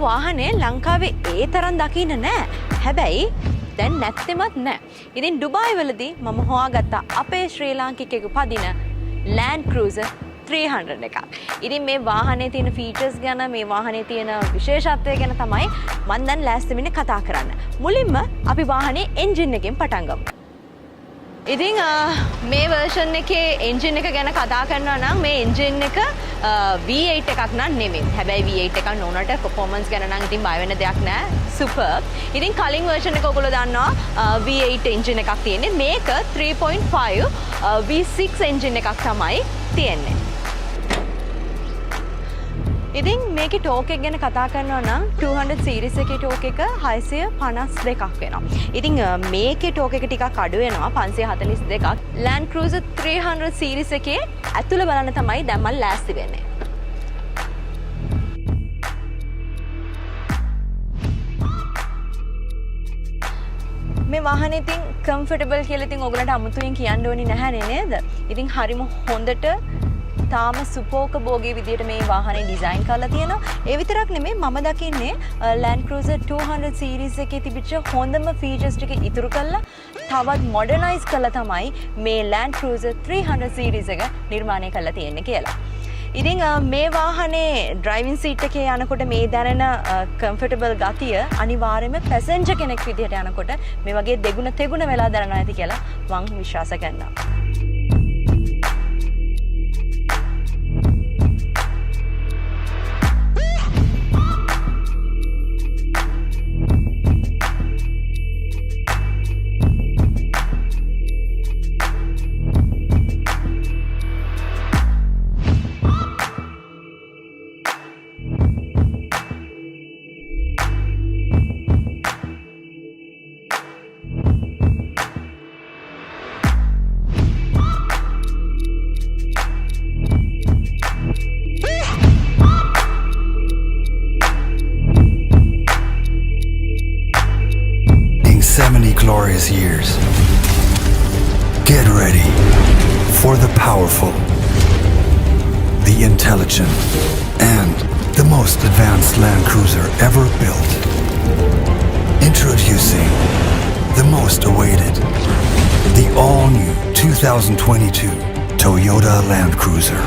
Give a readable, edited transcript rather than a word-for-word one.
වාහනේ ලංකාවේ ඒ තරම් දකින්න නෑ. හැබැයි දැන් නැත්තෙමත් නෑ. ඉතින් ඩුබායි වලදී මම හොයාගත්තා අපේ ශ්‍රී ලාංකිකයෙකු පදින Land Cruiser 300 එකක්. ඉතින් මේ වාහනේ තියෙන ෆීචර්ස් ගැන මේ වාහනේ තියෙන විශේෂත්වය ගැන තමයි මම දැන් ලෑස්ති වෙන්නේ කතා කරන්න. මුලින්ම අපි වාහනේ එන්ජින් එකෙන් පටන් ගමු. ඉතින් මේ version එකේ එන්ජින් එක ගැන කතා කරනවා නම් මේ එන්ජින් එක V8 එකක් නම් නෙමෙයි. හැබැයි V8 එකක් නොවුනට performance ගැන නම් ඉතින් බය වෙන්න දෙයක් නෑ. Superb. ඉතින් කලින් version එක ඔයගොල්ලෝ දන්නවා V8 එන්ජින් එකක් තියෙන්නේ. මේක 3.5 V6 එන්ජින් එකක් තමයි තියෙන්නේ. ඉතින් මේකේ ටෝක් එක ගැන කතා කරනවා නම් 200 සීරීස් එකේ ටෝක් එක 652ක් වෙනවා. ඉතින් මේකේ ටෝක් එක ටිකක් අඩු වෙනවා 542ක්. Land Cruiser 300 සීරීස් එකේ ඇතුළ බලන්න තමයි දැන් මම ලෑස්ති වෙන්නේ. මේ වාහනේ ඉතින් කම්ෆර්ටබල් කියලා ඉතින් ඔයගලන්ට අමුතුවෙන් කියන්න ඕනේ නැහැ නේද? ඉතින් හරිම හොඳට තාම සුපෝකභෝගී විදියට මේ වාහනේ ඩිසයින් කරලා තියෙනවා. ඒ විතරක් නෙමෙයි මම දකින්නේ Land Cruiser 200 series එකේ තිබිච්ච හොඳම features ටික ඉතුරු කරලා තවත් modernize කරලා තමයි මේ Land Cruiser 300 series එක නිර්මාණය කරලා තියෙන්නේ කියලා. ඉතින් මේ වාහනේ driving seat එකේ යනකොට මේ දැනෙන comfortable ගතිය අනිවාර්යයෙන්ම passenger කෙනෙක් විදියට යනකොට මේ වගේ දෙගුණ තෙගුණ වෙලා දැනනවා ඇති කියලා මම විශ්වාස කරනවා. Glorious years. Get ready for the powerful, the intelligent, and the most advanced Land Cruiser ever built. Introducing the most awaited, the all-new 2022 Toyota Land Cruiser.